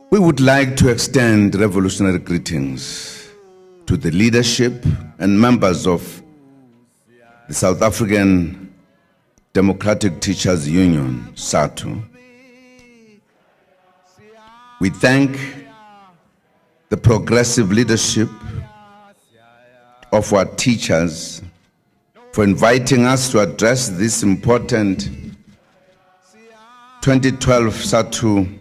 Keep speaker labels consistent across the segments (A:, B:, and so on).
A: We would like to extend revolutionary greetings to the leadership and members of the South African Democratic Teachers Union, SADTU. We thank the progressive leadership of our teachers for inviting us to address this important 2012 SADTU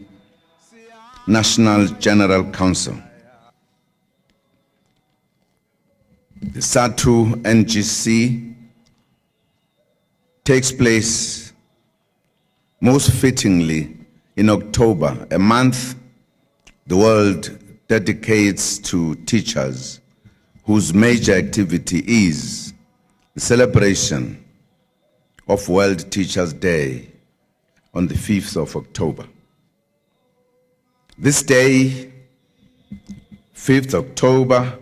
A: National General Council. The SADTU NGC takes place most fittingly in October, a month the world dedicates to teachers whose major activity is the celebration of World Teachers' Day on the 5th of October. This day, 5th October,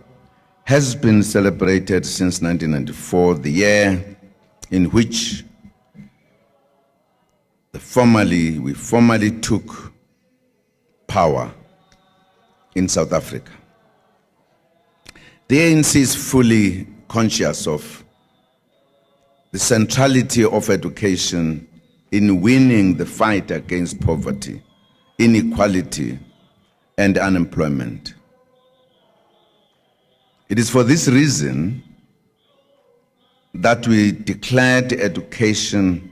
A: has been celebrated since 1994, the year in which we formally took power in South Africa. The ANC is fully conscious of the centrality of education in winning the fight against poverty, inequality, and unemployment. It is for this reason that we declared education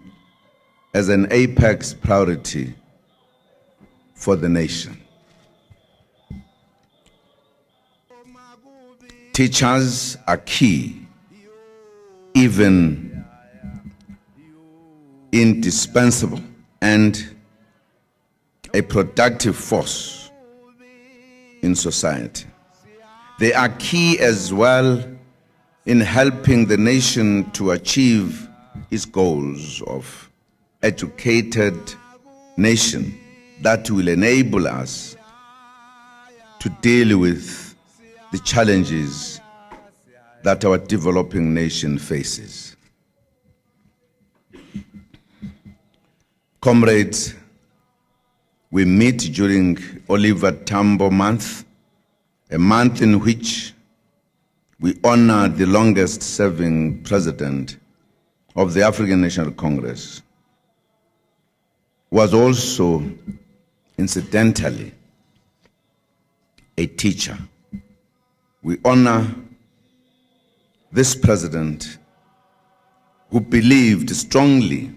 A: as an apex priority for the nation. Teachers are key, even indispensable, and a productive force in society. They are key as well in helping the nation to achieve its goals of educated nation that will enable us to deal with the challenges that our developing nation faces. Comrades, we meet during Oliver Tambo month, a month in which we honor the longest-serving president of the African National Congress, who was also, incidentally, a teacher. We honor this president who believed strongly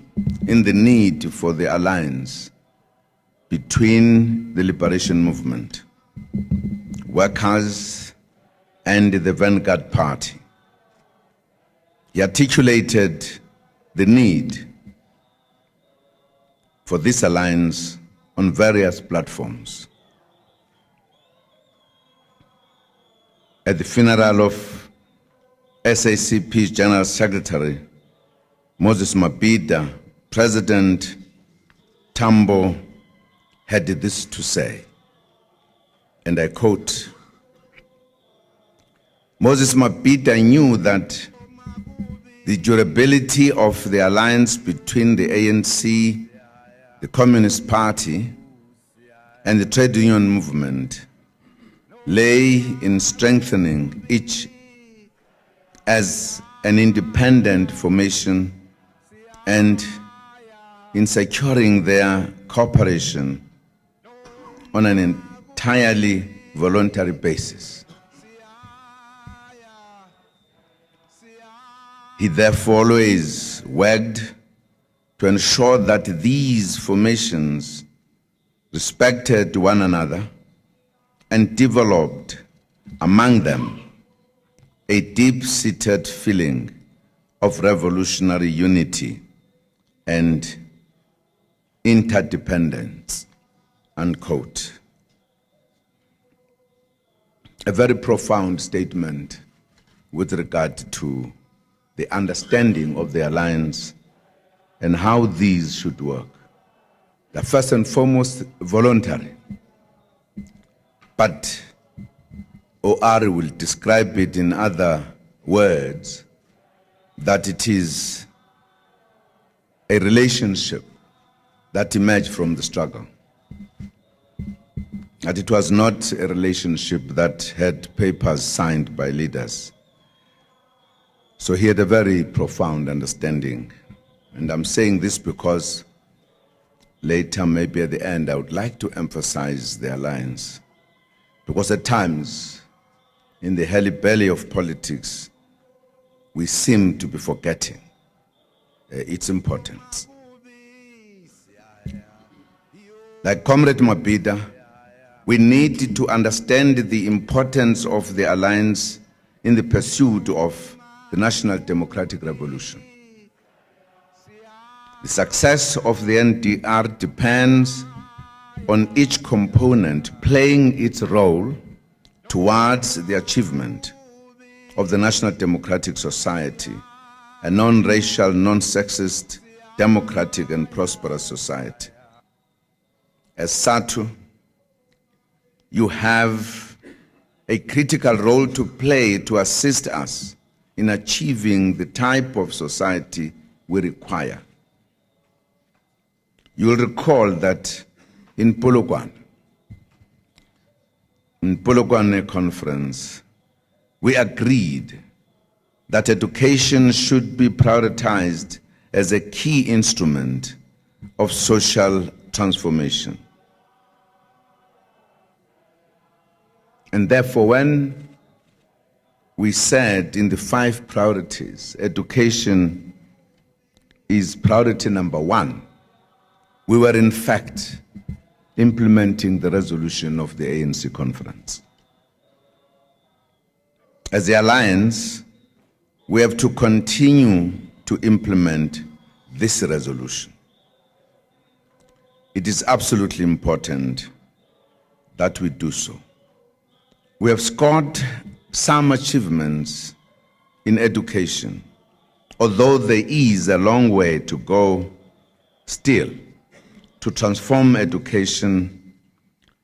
A: in the need for the alliance between the liberation movement, workers, and the Vanguard Party. He articulated the need for this alliance on various platforms. At the funeral of SACP's General Secretary, Moses Mabhida, President Tambo had this to say, and I quote, Moses Mabhida knew that the durability of the alliance between the ANC, the Communist Party, and the trade union movement lay in strengthening each as an independent formation and in securing their cooperation on an entirely voluntary basis. He therefore always worked to ensure that these formations respected one another and developed among them a deep-seated feeling of revolutionary unity and interdependence, unquote. A very profound statement with regard to the understanding of the alliance and how these should work. They're first and foremost voluntary, but OR will describe it in other words, that it is a relationship that emerged from the struggle. that it was not a relationship that had papers signed by leaders. So he had a very profound understanding. And I'm saying this because later, maybe at the end, I would like to emphasize the alliance. Because at times, in the hurly-burly of politics, we seem to be forgetting its importance. Like Comrade Mabhida, we need to understand the importance of the alliance in the pursuit of the National Democratic Revolution. The success of the NDR depends on each component playing its role towards the achievement of the National Democratic Society, a non-racial, non-sexist, democratic and prosperous society. As SADTU, you have a critical role to play to assist us in achieving the type of society we require. You will recall that in Polokwane conference, we agreed that education should be prioritized as a key instrument of social transformation. And therefore, when we said in the 5 priorities, education is priority number 1, we were in fact implementing the resolution of the ANC conference. As the alliance, we have to continue to implement this resolution. It is absolutely important that we do so. We have scored some achievements in education, although there is a long way to go still to transform education,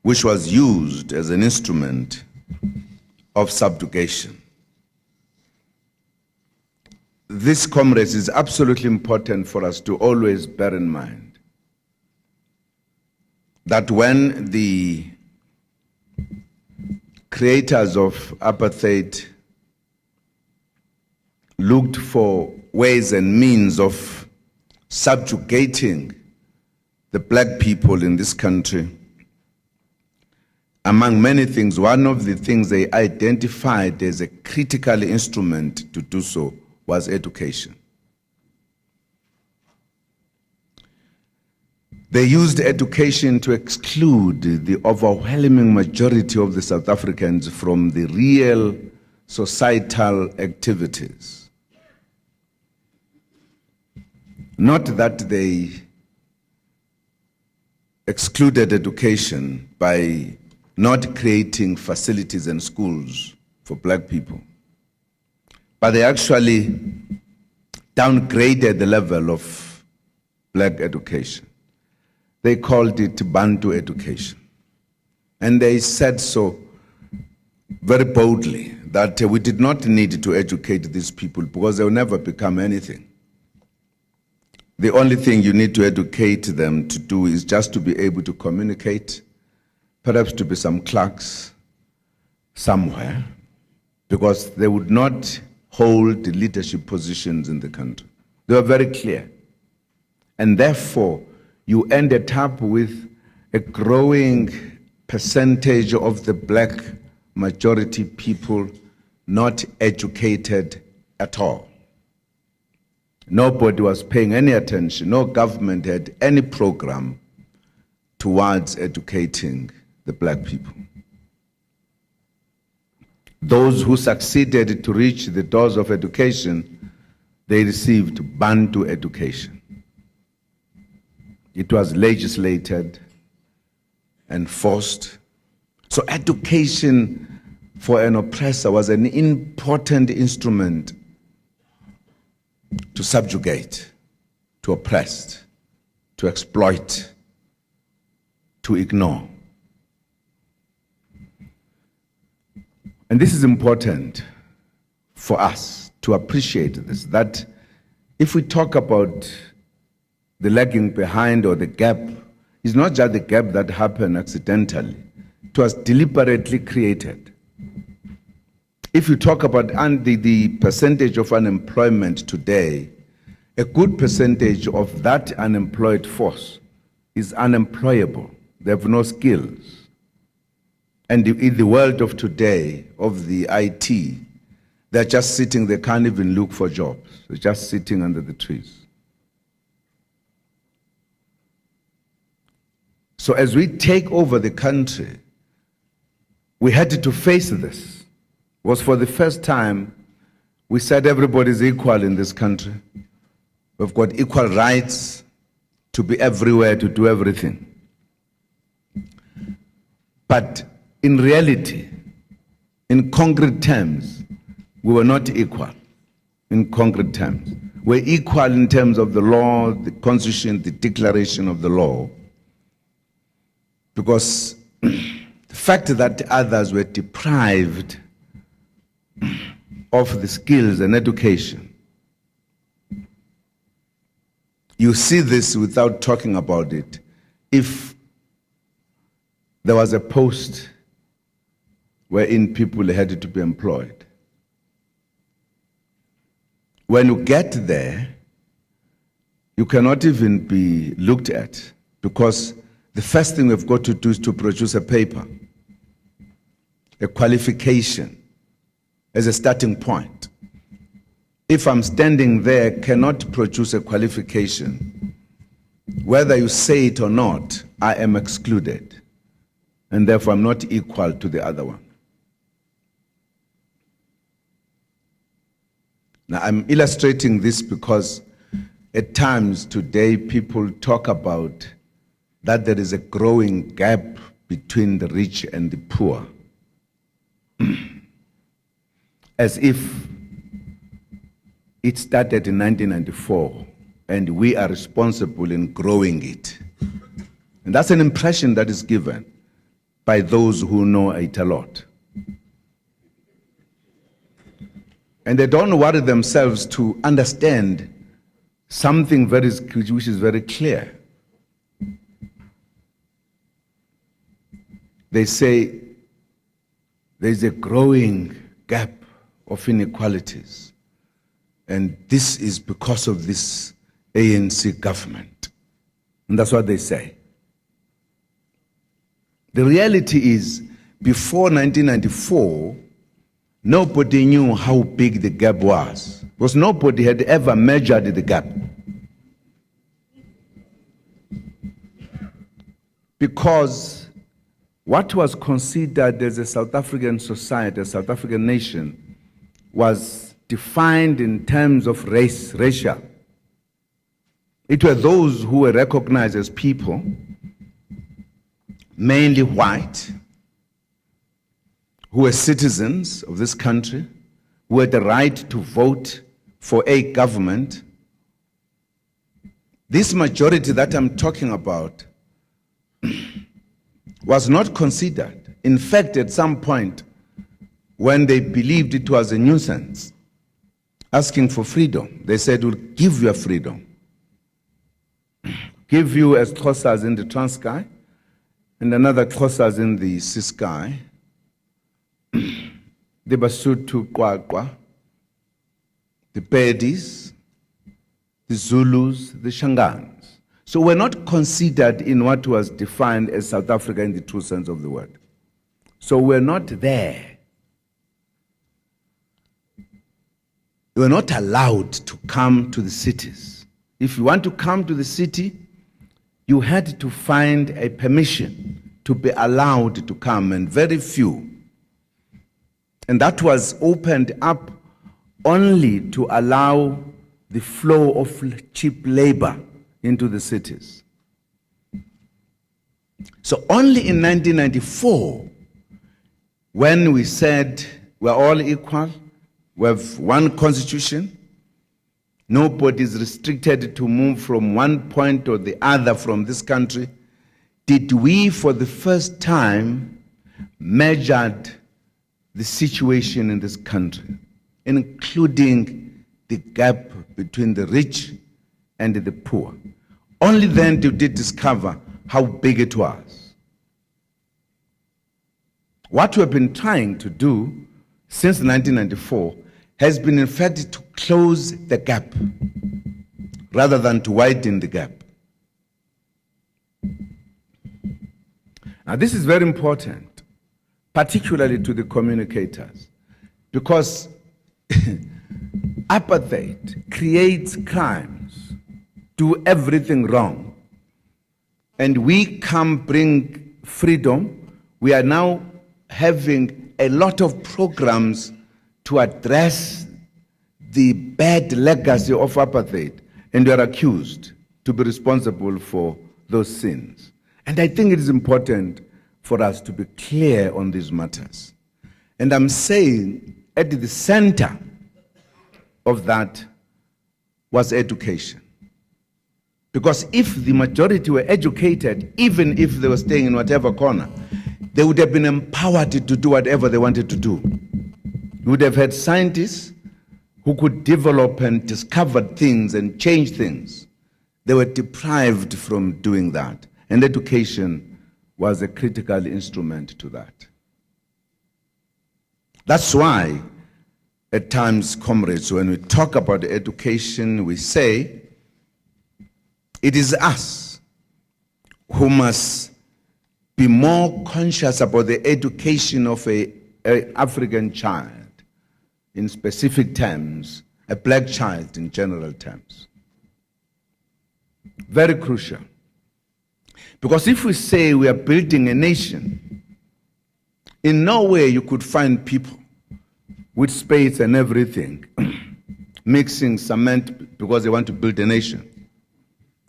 A: which was used as an instrument of subjugation. This, comrades, is absolutely important for us to always bear in mind that when the creators of apartheid looked for ways and means of subjugating the black people in this country, among many things, one of the things they identified as a critical instrument to do so was education. They used education to exclude the overwhelming majority of the South Africans from the real societal activities. Not that they excluded education by not creating facilities and schools for black people, but they actually downgraded the level of black education. They called it Bantu education. And they said so very boldly that we did not need to educate these people because they will never become anything. The only thing you need to educate them to do is just to be able to communicate, perhaps to be some clerks somewhere, because they would not hold the leadership positions in the country. They were very clear. And therefore, you ended up with a growing percentage of the black majority people not educated at all. Nobody was paying any attention. No government had any program towards educating the black people. Those who succeeded to reach the doors of education, they received Bantu education. It was legislated and forced. So education for an oppressor was an important instrument to subjugate, to oppress, to exploit, to ignore. And this is important for us to appreciate this, that if we talk about the lagging behind or the gap, it's not just the gap that happened accidentally. It was deliberately created. If you talk about the percentage of unemployment today, a good percentage of that unemployed force is unemployable. They have no skills. And in the world of today, of the IT, they're just sitting, they can't even look for jobs. They're just sitting under the trees. So as we take over the country, we had to face this. It was for the first time we said everybody's equal in this country. We've got equal rights to be everywhere, to do everything. But in reality, in concrete terms, we were not equal in concrete terms. We're equal in terms of the law, the Constitution, the declaration of the law. Because the fact that others were deprived of the skills and education, you see this without talking about it. If there was a post wherein people had to be employed, when you get there, you cannot even be looked at, because the first thing we've got to do is to produce a paper, a qualification as a starting point. If I'm standing there, cannot produce a qualification, whether you say it or not, I am excluded, and therefore I'm not equal to the other one. Now, I'm illustrating this because at times today people talk about that there is a growing gap between the rich and the poor, as if it started in 1994 and we are responsible in growing it. And that's an impression that is given by those who know it a lot. And they don't worry themselves to understand something which is very clear. They say there's a growing gap of inequalities, and this is because of this ANC government. And that's what they say. The reality is, before 1994, nobody knew how big the gap was, because nobody had ever measured the gap. Because what was considered as a South African society, a South African nation, was defined in terms of racial. It were those who were recognized as people, mainly white, who were citizens of this country, who had the right to vote for a government. This majority that I'm talking about was not considered. In fact, at some point, when they believed it was a nuisance, asking for freedom, they said, we'll give you a freedom. Give you as Xhosas in the Transkei, and another Xhosas in the Ciskei, the Basotho Qwaqwa, the Pedis, the Zulus, the Shangans. So we're not considered in what was defined as South Africa in the true sense of the word. So we're not there. We're not allowed to come to the cities. If you want to come to the city, you had to find a permission to be allowed to come, and very few. And that was opened up only to allow the flow of cheap labor into the cities. So only in 1994, when we said we're all equal, we have one constitution, nobody is restricted to move from one point or the other from this country, did we for the first time measured the situation in this country, including the gap between the rich and the poor. Only then did we discover how big it was. What we have been trying to do since 1994 has been, in fact, to close the gap rather than to widen the gap. Now, this is very important, particularly to the communicators, because apartheid creates crimes, do everything wrong, and we come bring freedom. We are now having a lot of programs to address the bad legacy of apartheid, and we are accused to be responsible for those sins. And I think it is important for us to be clear on these matters. And I'm saying at the center of that was education. Because if the majority were educated, even if they were staying in whatever corner, they would have been empowered to do whatever they wanted to do. We would have had scientists who could develop and discover things and change things. They were deprived from doing that. And education was a critical instrument to that. That's why, at times, comrades, when we talk about education, we say, it is us who must be more conscious about the education of an African child, in specific terms, a black child in general terms. Very crucial. Because if we say we are building a nation, in no way you could find people with spades and everything mixing cement because they want to build a nation,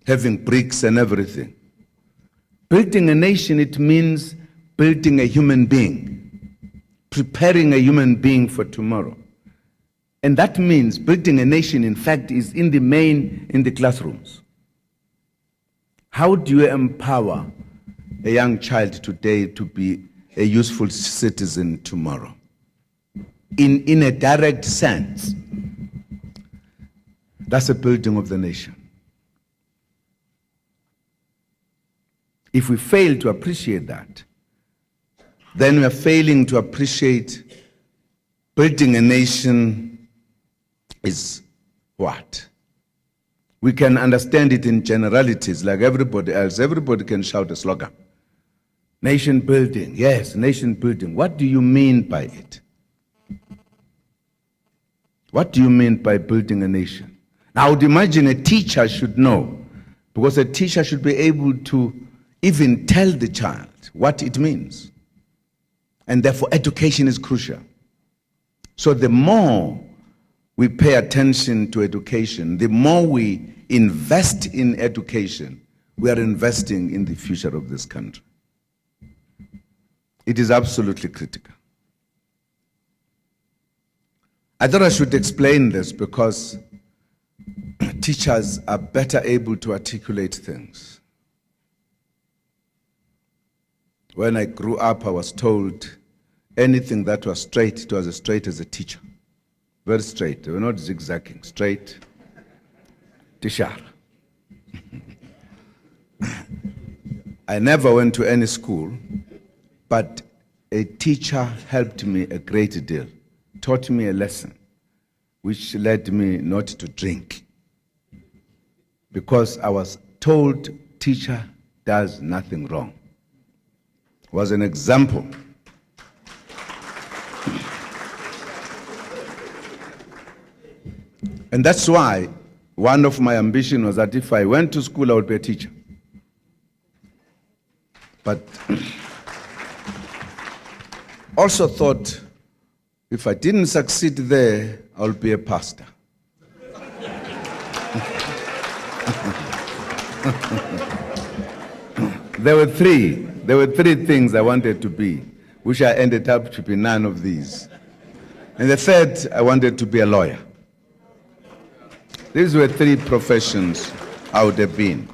A: having bricks and everything. Building a nation, it means building a human being, preparing a human being for tomorrow. And that means building a nation, in fact, is in the classrooms. How do you empower a young child today to be a useful citizen tomorrow? In a direct sense, that's a building of the nation. If we fail to appreciate that, then we are failing to appreciate building a nation is what? We can understand it in generalities like everybody else. Everybody can shout a slogan. Nation building, yes, nation building. What do you mean by it? What do you mean by building a nation? Now, I would imagine a teacher should know, because a teacher should be able to even tell the child what it means. And therefore, education is crucial. So the more we pay attention to education, the more we invest in education, we are investing in the future of this country. It is absolutely critical. I thought I should explain this because teachers are better able to articulate things. When I grew up, I was told anything that was straight, it was as straight as a teacher. Very straight. They were not zigzagging. Straight. Tishar. I never went to any school, but a teacher helped me a great deal, taught me a lesson, which led me not to drink. Because I was told teacher does nothing wrong. It was an example. And that's why one of my ambitions was that if I went to school, I would be a teacher. But also thought, if I didn't succeed there, I'll be a pastor. There were three things I wanted to be, which I ended up to be none of these. And the third, I wanted to be a lawyer. These were three professions I would have been.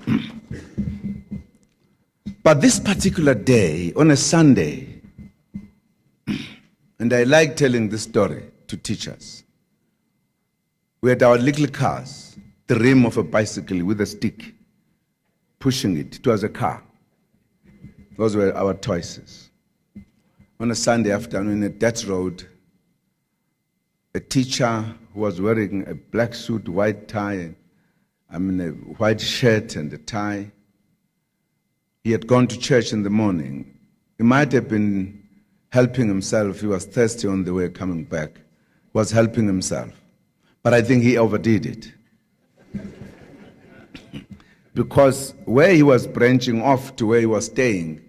A: But this particular day, on a Sunday, and I like telling this story to teachers, we had our little cars, the rim of a bicycle with a stick, pushing it. It was a car. Those were our choices. on a Sunday afternoon at that road, a teacher who was wearing a black suit, white tie, a white shirt and a tie. He had gone to church in the morning. He might have been helping himself. He was thirsty on the way coming back. He was helping himself. But I think he overdid it. Because where he was branching off to where he was staying,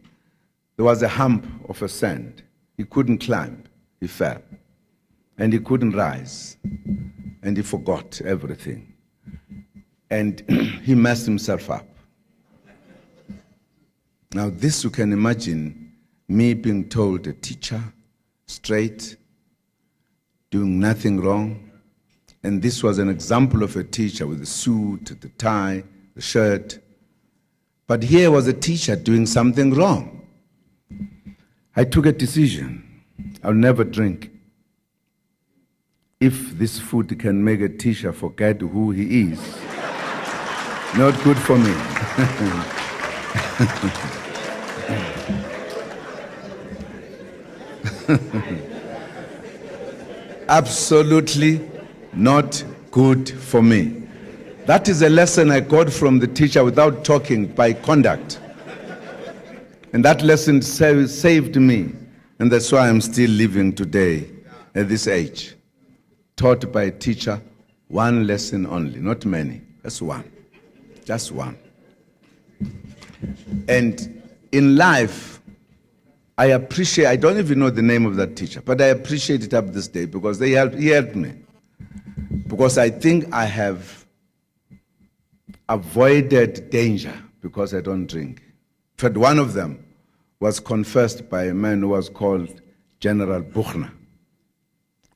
A: there was a hump of a sand. He couldn't climb. He fell. And he couldn't rise. And he forgot everything. And he messed himself up. Now this, you can imagine me being told, a teacher, straight, doing nothing wrong. And this was an example of a teacher with the suit, the tie, the shirt. But here was a teacher doing something wrong. I took a decision. I'll never drink. If this food can make a teacher forget who he is, not good for me. Absolutely not good for me. That is a lesson I got from the teacher without talking, by conduct. And that lesson saved me. And that's why I'm still living today at this age. Taught by a teacher, one lesson only, not many. Just one. Just one. And in life, I appreciate, I don't even know the name of that teacher, but I appreciate it up this day because he helped me. Because I think I have avoided danger because I don't drink. In fact, one of them was confessed by a man who was called General Buchner.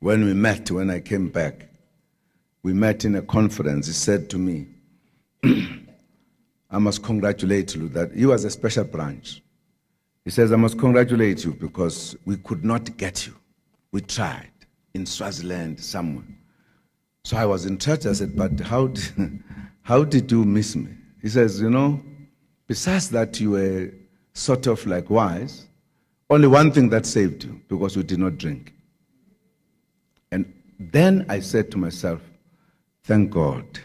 A: When we met, when I came back, we met in a conference. He said to me, I must congratulate you that he was a special branch. He says, I must congratulate you because we could not get you. We tried in Swaziland, somewhere. So I was interested. I said, but how did you miss me? He says, you know, besides that you were sort of like wise, only one thing that saved you, because you did not drink. And then I said to myself, thank God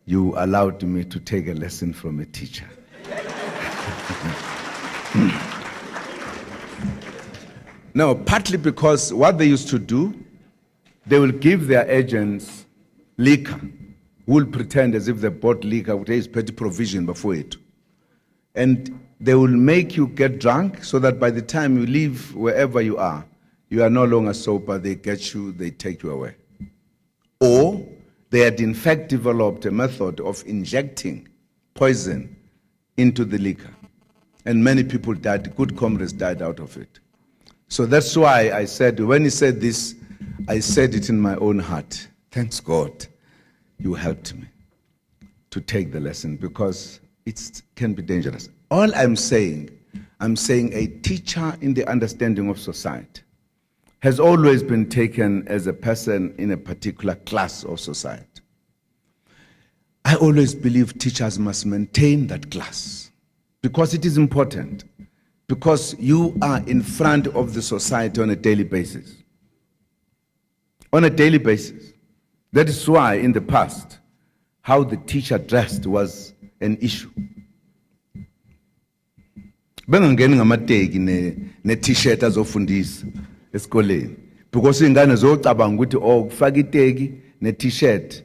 A: you allowed me to take a lesson from a teacher. No, partly because what they used to do, they will give their agents liquor, who will pretend as if they bought liquor, which is petty provision before it. And they will make you get drunk so that by the time you leave wherever you are no longer sober, they get you, they take you away. Or they had in fact developed a method of injecting poison into the liquor. And many people died, good comrades died out of it. So that's why I said, when he said this, I said it in my own heart. Thanks God, you helped me to take the lesson because it can be dangerous. All I'm saying a teacher in the understanding of society has always been taken as a person in a particular class of society. I always believe teachers must maintain that class because it is important, because you are in front of the society on a daily basis. On a daily basis. That is why in the past, how the teacher dressed was an issue. Bengangeni ngamateki ne-t-shirt azofundisa esikoleni because ingane zocabanga ukuthi oh ukufaka iteki ne-t-shirt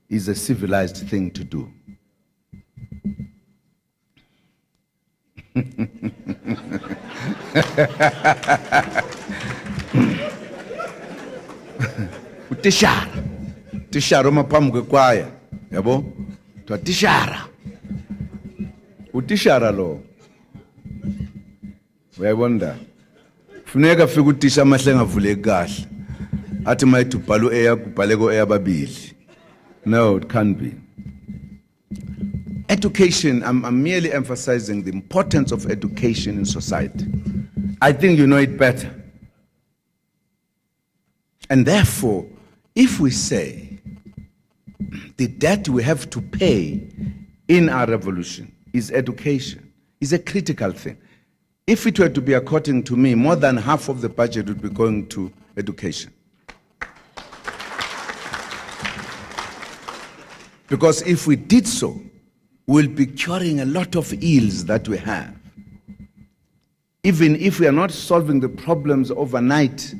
A: is a civilized thing to do. Utishara umaphambi kwekwaya yabo kuthiwa tishara utishara lo uyayibona funeka fika utisha amahle ngavuleki kahle athi mayithi ubhala u-A kubhale ko-A ababili. No, it can't be. Education, I'm merely emphasizing the importance of education in society. I think you know it better. And therefore, if we say the debt we have to pay in our revolution is education, is a critical thing. If it were to be according to me, more than half of the budget would be going to education. Because if we did so, we'll be curing a lot of ills that we have. Even if we are not solving the problems overnight,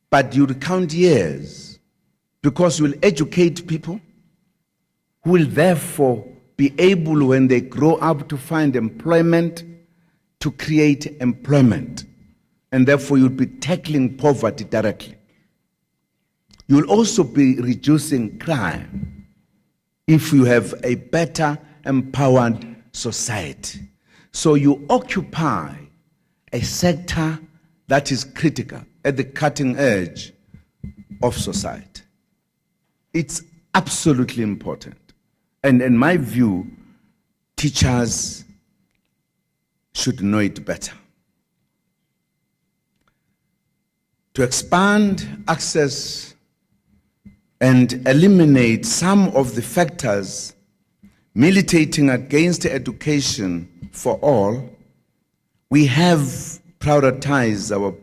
A: but you count years, because you'll educate people who will therefore be able, when they grow up, to find employment, to create employment. And therefore you'll be tackling poverty directly. You'll also be reducing crime if you have a better empowered society. So you occupy a sector that is critical, at the cutting edge of society. It's absolutely important. And in my view, teachers should know it better. To expand access and eliminate some of the factors militating against education for all, we have prioritized our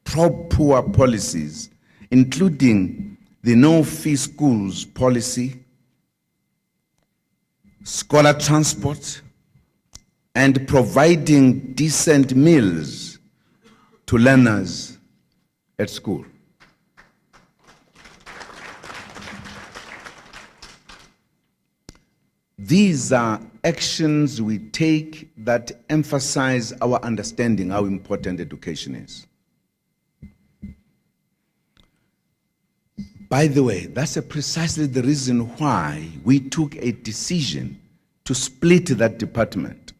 A: pro-poor policies, including the no-fee schools policy, scholar transport, and providing decent meals to learners at school. These are actions we take that emphasize our understanding how important education is. By the way, that's precisely the reason why we took a decision to split that department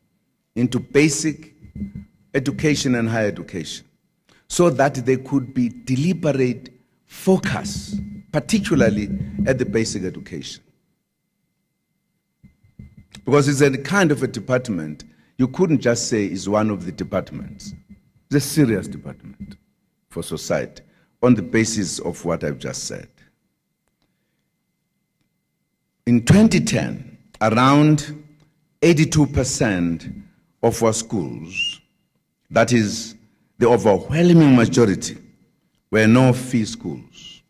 A: into basic education and higher education, so that there could be deliberate focus, particularly at the basic education. Because it's a kind of a department, you couldn't just say it's one of the departments. It's a serious department for society on the basis of what I've just said. In 2010, around 82% of our schools, that is the overwhelming majority, were no-fee schools.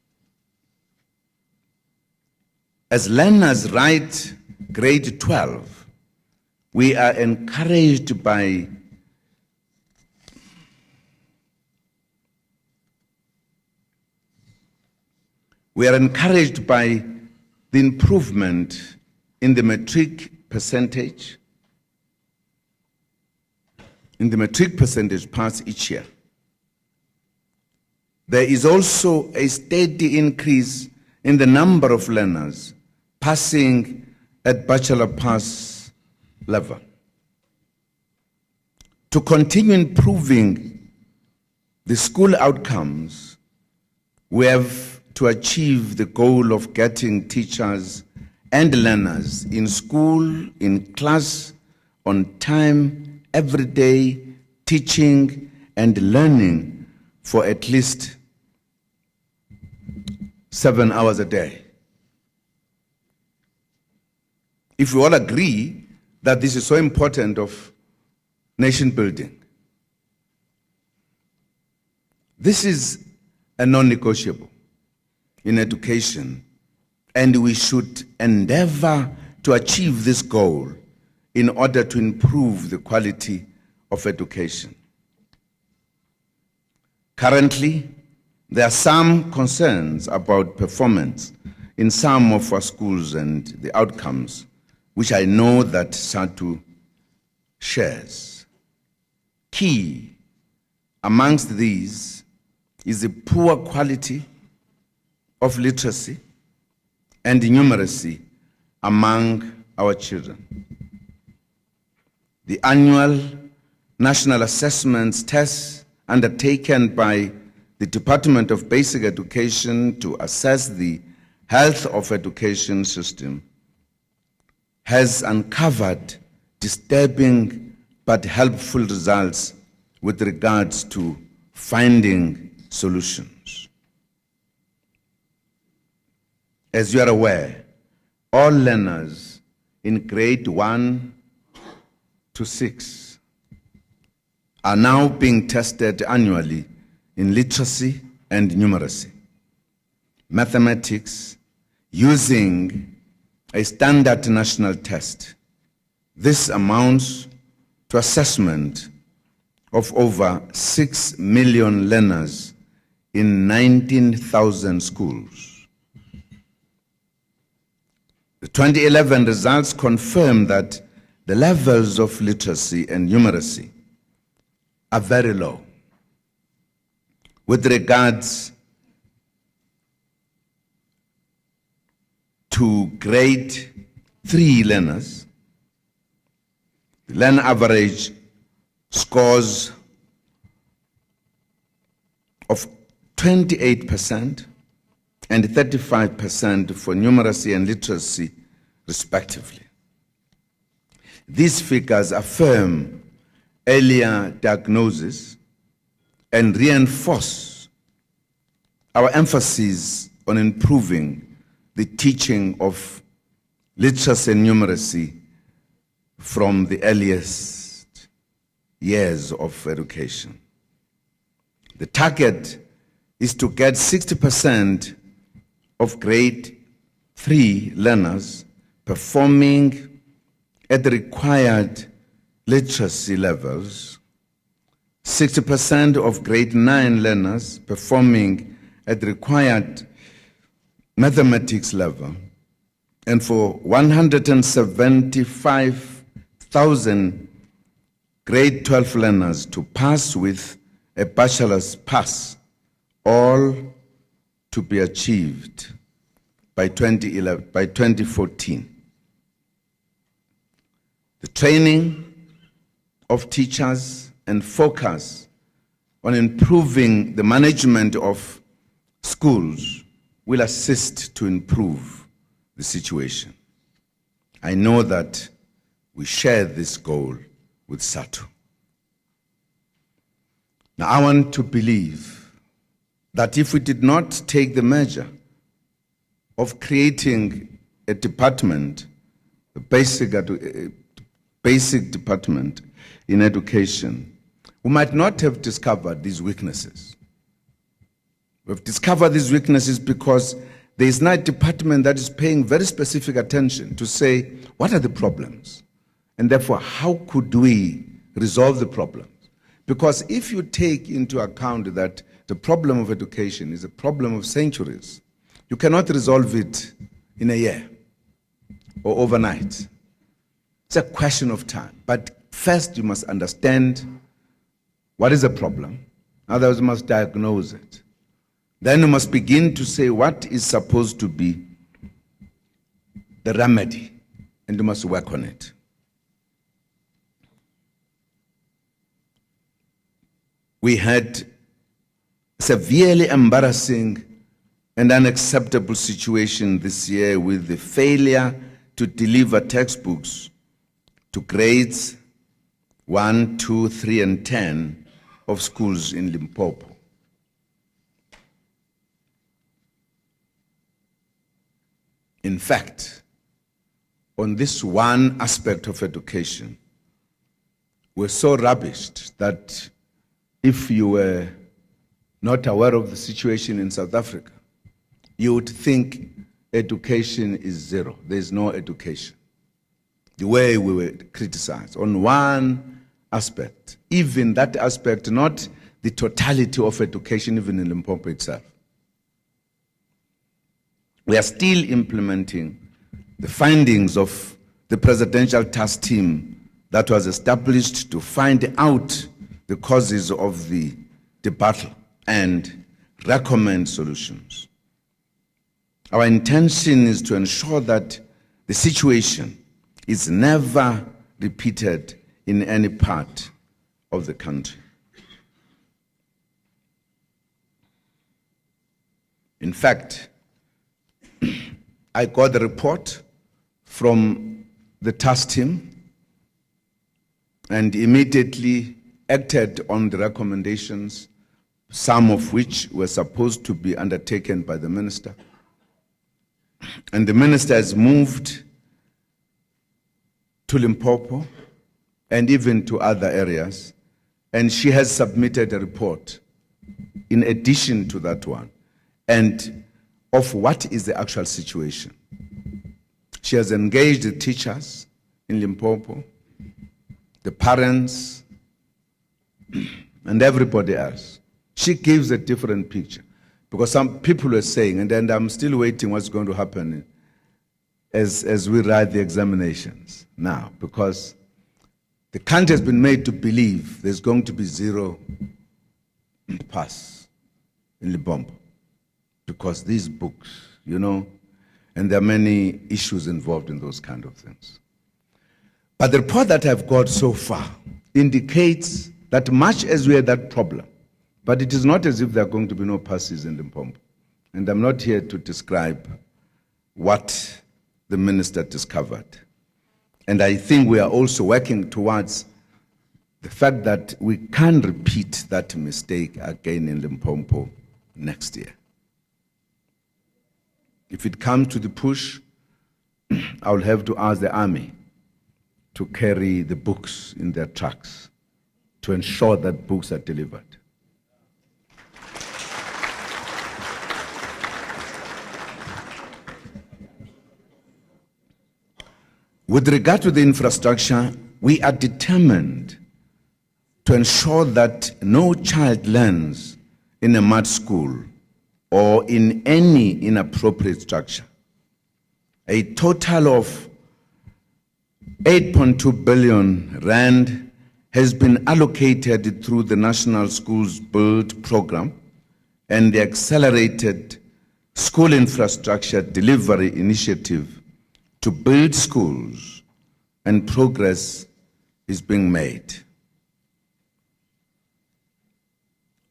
A: As learners write grade 12, we are encouraged by the improvement in the matric percentage, passed each year. There is also a steady increase in the number of learners passing at bachelor pass level. To continue improving the school outcomes, we have to achieve the goal of getting teachers and learners in school, in class, on time, every day, teaching and learning for at least 7 hours a day. If we all agree that this is so important of nation building, this is a non-negotiable in education, and we should endeavor to achieve this goal in order to improve the quality of education. Currently, there are some concerns about performance in some of our schools and the outcomes, which I know that SADTU shares. Key amongst these is the poor quality of literacy and numeracy among our children. The annual national assessments tests undertaken by the Department of Basic Education to assess the health of education system has uncovered disturbing but helpful results with regards to finding solutions. As you are aware, all learners in grade 1 to 6 are now being tested annually in literacy and numeracy, mathematics, using a standard national test. This amounts to assessment of over 6 million learners in 19,000 schools. The 2011 results confirm that the levels of literacy and numeracy are very low. With regards to grade 3 learners, the learner average scores of 28% and 35% for numeracy and literacy, respectively. These figures affirm earlier diagnosis and reinforce our emphasis on improving the teaching of literacy and numeracy from the earliest years of education. The target is to get 60% of grade 3 learners performing at the required literacy levels, 60% of grade 9 learners performing at the required mathematics level, and for 175,000 grade 12 learners to pass with a bachelor's pass, all to be achieved by 2014. The training of teachers and focus on improving the management of schools will assist to improve the situation. I know that we share this goal with SADTU. Now, I want to believe that if we did not take the measure of creating a department, a basic department in education, we might not have discovered these weaknesses. We've discovered these weaknesses because there is now a department that is paying very specific attention to say, what are the problems? And therefore, how could we resolve the problems? Because if you take into account that the problem of education is a problem of centuries, you cannot resolve it in a year or overnight. It's a question of time. But first, you must understand what is the problem. Otherwise, you must diagnose it. Then you must begin to say what is supposed to be the remedy, and you must work on it. We had severely embarrassing and unacceptable situation this year with the failure to deliver textbooks to grades 1, 2, 3, and 10 of schools in Limpopo. In fact, on this one aspect of education, we're so rubbished that if you were not aware of the situation in South Africa, you would think education is zero. There's no education. The way we were criticized on one aspect, even that aspect, not the totality of education, even in Limpopo itself. We are still implementing the findings of the presidential task team that was established to find out the causes of the debacle and recommend solutions. Our intention is to ensure that the situation is never repeated in any part of the country. In fact, I got a report from the task team and immediately acted on the recommendations, some of which were supposed to be undertaken by the minister. And the minister has moved to Limpopo and even to other areas and she has submitted a report in addition to that one, and of what is the actual situation. She has engaged the teachers in Limpopo, the parents, and everybody else. She gives a different picture, because some people were saying, and I'm still waiting what's going to happen as we write the examinations now, because the country has been made to believe there's going to be zero pass in Limpopo, because these books, you know, and there are many issues involved in those kind of things. But the report that I've got so far indicates that much as we had that problem, but it is not as if there are going to be no passes in Limpopo. And I'm not here to describe what the minister discovered. And I think we are also working towards the fact that we can't repeat that mistake again in Limpopo next year. If it comes to the push, I'll have to ask the army to carry the books in their trucks to ensure that books are delivered. With regard to the infrastructure, we are determined to ensure that no child learns in a mud school or in any inappropriate structure. A total of 8.2 billion rand has been allocated through the National Schools Build program and the Accelerated School Infrastructure Delivery Initiative to build schools, and progress is being made.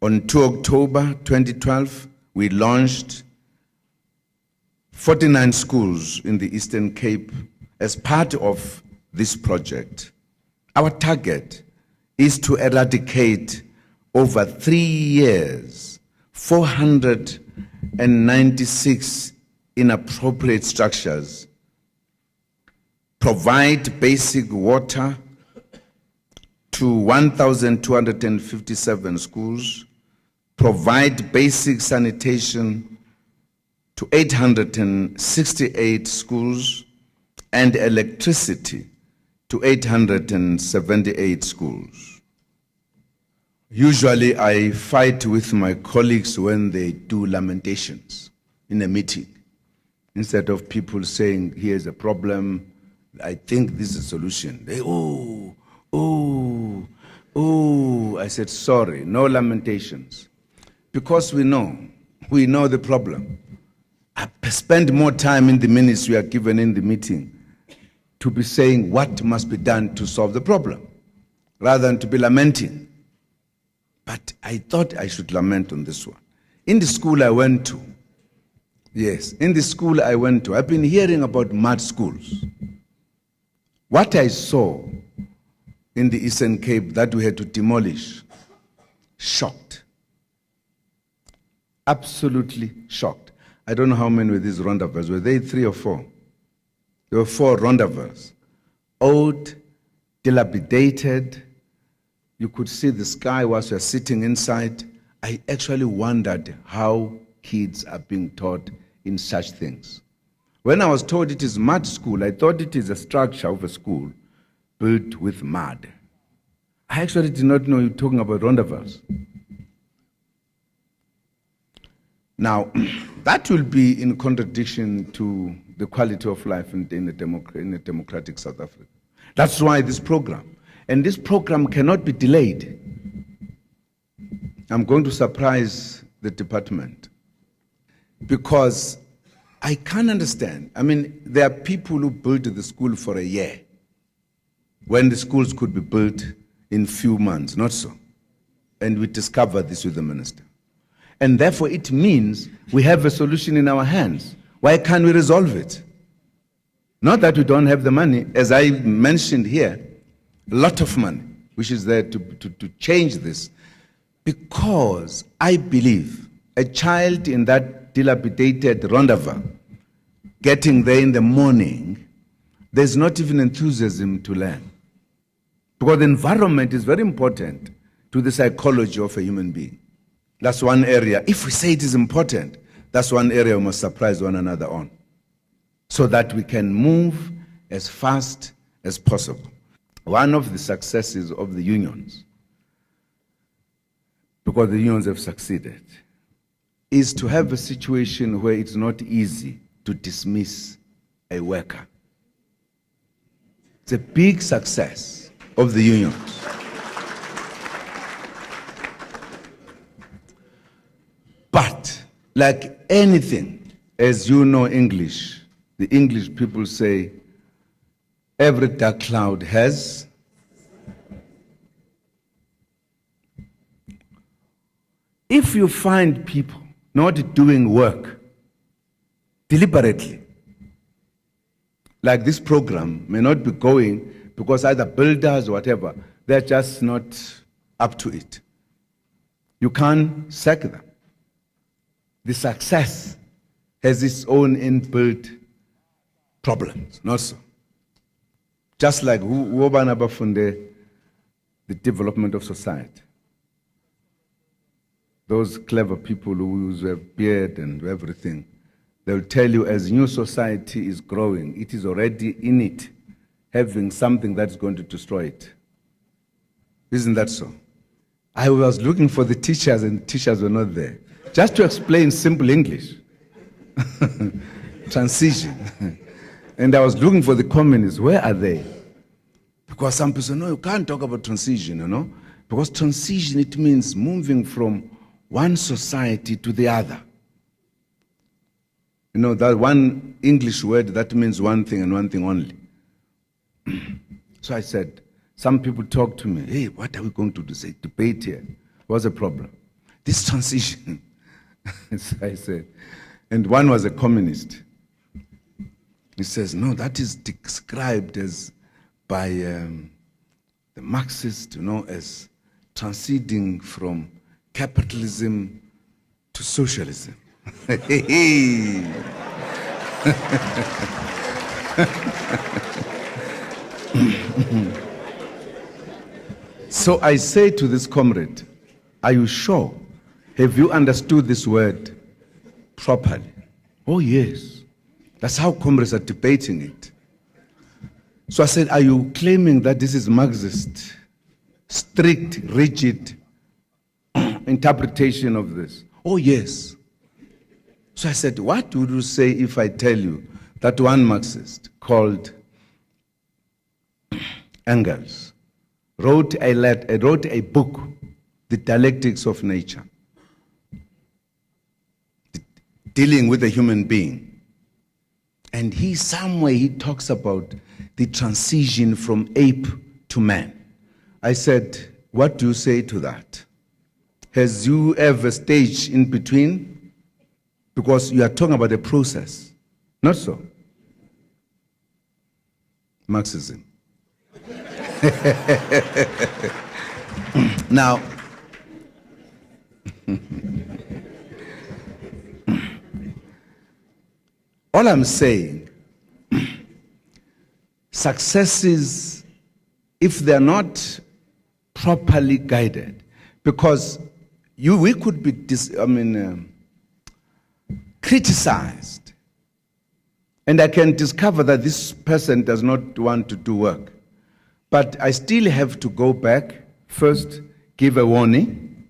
A: On 2 October 2012, we launched 49 schools in the Eastern Cape as part of this project. Our target is to eradicate over 3 years 496 inappropriate structures, provide basic water to 1,257 schools, provide basic sanitation to 868 schools, and electricity to 878 schools. Usually I fight with my colleagues when they do lamentations in a meeting. Instead of people saying, here's a problem, I think this is a solution. They, I said, sorry, no lamentations. Because we know the problem. I spend more time in the minutes we are given in the meeting to be saying what must be done to solve the problem, rather than to be lamenting. But I thought I should lament on this one. In the school I went to, I've been hearing about mud schools. What I saw in the Eastern Cape that we had to demolish, shocked. Absolutely shocked. I don't know how many were these rondavels. Were they 3 or 4? There were 4 rondavels. Old, dilapidated. You could see the sky whilst you were sitting inside. I actually wondered how kids are being taught in such things. When I was told it is mud school, I thought it is a structure of a school built with mud. I actually did not know you were talking about rondavels. Now, that will be in contradiction to the quality of life in a democratic South Africa. That's why this program. And this program cannot be delayed. I'm going to surprise the department, because I can't understand. I mean, there are people who built the school for a year, when the schools could be built in few months, not so. And we discovered this with the minister. And therefore it means we have a solution in our hands. Why can't we resolve it? Not that we don't have the money, as I mentioned here, a lot of money, which is there to change this. Because I believe a child in that dilapidated Rondava, getting there in the morning, there's not even enthusiasm to learn. Because the environment is very important to the psychology of a human being. That's one area. If we say it is important, that's one area we must surprise one another on, so that we can move as fast as possible. One of the successes of the unions, because the unions have succeeded, is to have a situation where it's not easy to dismiss a worker. It's a big success of the unions. But, like anything, as you know English, the English people say, every dark cloud has. If you find people not doing work deliberately, like this program may not be going because either builders or whatever, they're just not up to it, you can't sack them. The success has its own inbuilt problems, not so. Just like the development of society. Those clever people who use a beard and everything, they'll tell you as new society is growing, it is already in it, having something that's going to destroy it. Isn't that so? I was looking for the teachers and the teachers were not there. Just to explain simple English. Transition. And I was looking for the communists. Where are they? Because some people say, no, you can't talk about transition, you know. Because transition, it means moving from one society to the other. You know, that one English word, that means one thing and one thing only. So I said, some people talk to me, hey, what are we going to do? Say, debate here. What's the problem? This transition. So I said, and one was a communist. He says, no, that is described as by the Marxists, you know, as transiting from capitalism to socialism. So I say to this comrade, are you sure? Have you understood this word properly? Oh, yes. That's how comrades are debating it. So I said, are you claiming that this is Marxist, strict, rigid interpretation of this? Oh, yes. So I said, what would you say if I tell you that one Marxist called Engels wrote a book, The Dialectics of Nature, dealing with a human being. And somewhere he talks about the transition from ape to man. I said, what do you say to that? Has you ever staged in between? Because you are talking about a process. Not so. Marxism. Now, all I'm saying, successes, if they're not properly guided, because we could be criticized, and I can discover that this person does not want to do work, but I still have to go back, first give a warning,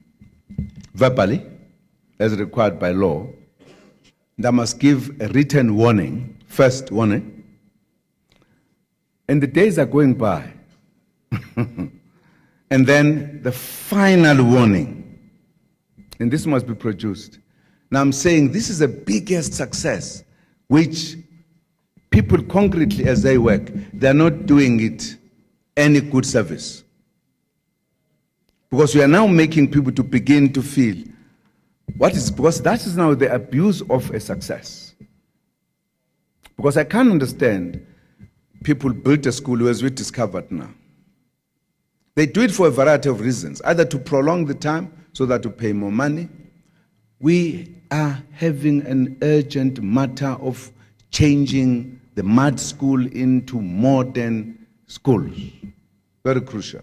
A: verbally, as required by law, and I must give a written warning, first warning, and the days are going by. And then the final warning, and this must be produced. Now I'm saying this is the biggest success, which people concretely as they work, they're not doing it any good service. Because we are now making people to begin to feel, because that is now the abuse of a success. Because I can't understand people build a school, as we discovered now. They do it for a variety of reasons, either to prolong the time so that to pay more money. We are having an urgent matter of changing the mud school into modern schools. Very crucial.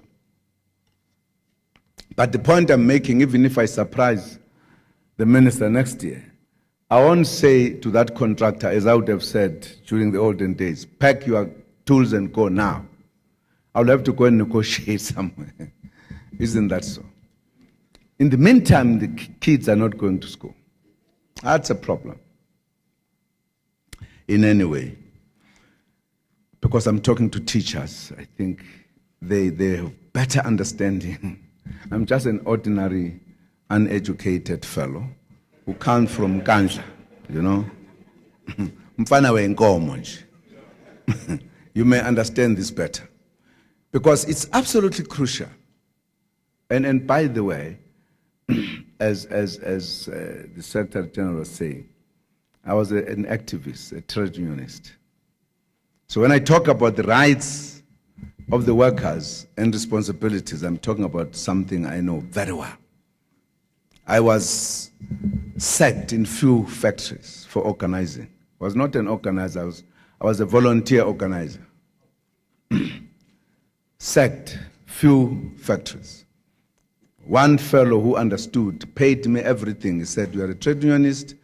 A: But the point I'm making, even if I surprise the minister next year, I won't say to that contractor, as I would have said during the olden days, pack your tools and go now. I'll have to go and negotiate somewhere. Isn't that so? In the meantime, the kids are not going to school. That's a problem. In any way, because I'm talking to teachers, I think they have better understanding. I'm just an ordinary, uneducated fellow who comes from Kandla, you know. Mfana wenkomo nje. You may understand this better. Because it's absolutely crucial. And by the way, as the Secretary General was saying, I was an activist, a trade unionist. So when I talk about the rights of the workers and responsibilities, I'm talking about something I know very well. I was sacked in few factories for organizing. I was not an organizer, I was a volunteer organizer. Sacked few factories. One fellow who understood paid me everything. He said, "You are a trade unionist.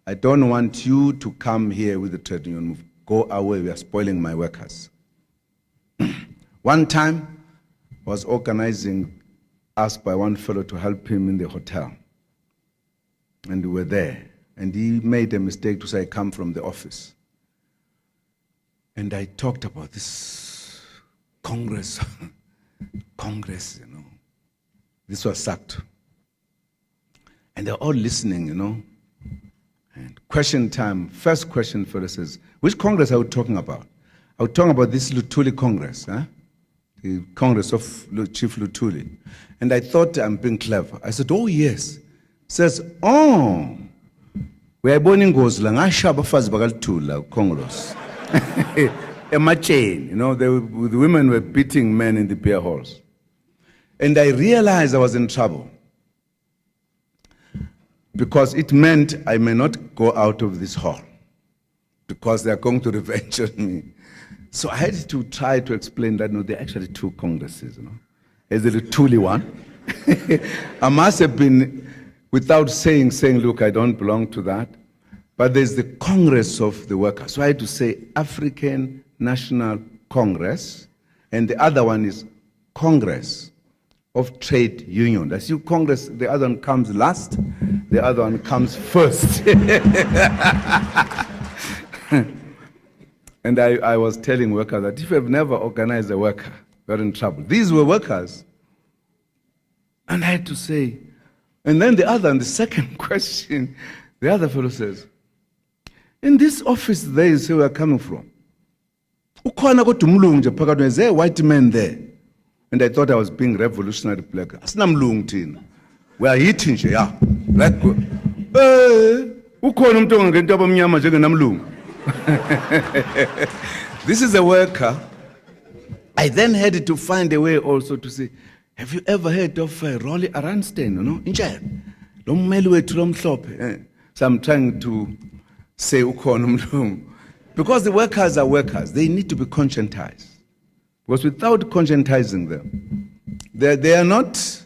A: I don't want you to come here with the trade union. Go away, we are spoiling my workers." One time, I was organizing, asked by one fellow to help him in the hotel. And we were there. And he made a mistake to say, "I come from the office." And I talked about this Congress, you know. This was SADTU. And they're all listening, you know. And question time, first question fellow says, "Which Congress are we talking about?" I was talking about this Luthuli Congress, huh? The Congress of Chief Luthuli. And I thought I'm being clever. I said, "Oh, yes." Says, "Oh, we are born in Gosla, Ngashaba Fazbagaltula, Congress." A chain, you know, the women were beating men in the beer halls. And I realized I was in trouble. Because it meant I may not go out of this hall. Because they are going to revenge on me. So I had to try to explain that, no, there are actually two congresses, you know. There's the Luthuli one. I must have been, without saying, "Look, I don't belong to that." But there's the Congress of the Workers. So I had to say African National Congress, and the other one is Congress of Trade Union. That's you, Congress, the other one comes last, the other one comes first. And I was telling workers that if you've never organized a worker, you're in trouble. These were workers. And I had to say, and then the second question, the other fellow says, "In this office there is where we're coming from. There's a white man there." And I thought I was being revolutionary black. We are eating, yeah. Black. This is a worker. I then had to find a way also to say, "Have you ever heard of Rolly Aranstein? You know, in jail. So I'm trying to say because the workers are workers, they need to be conscientized. Because without conscientizing them, they are not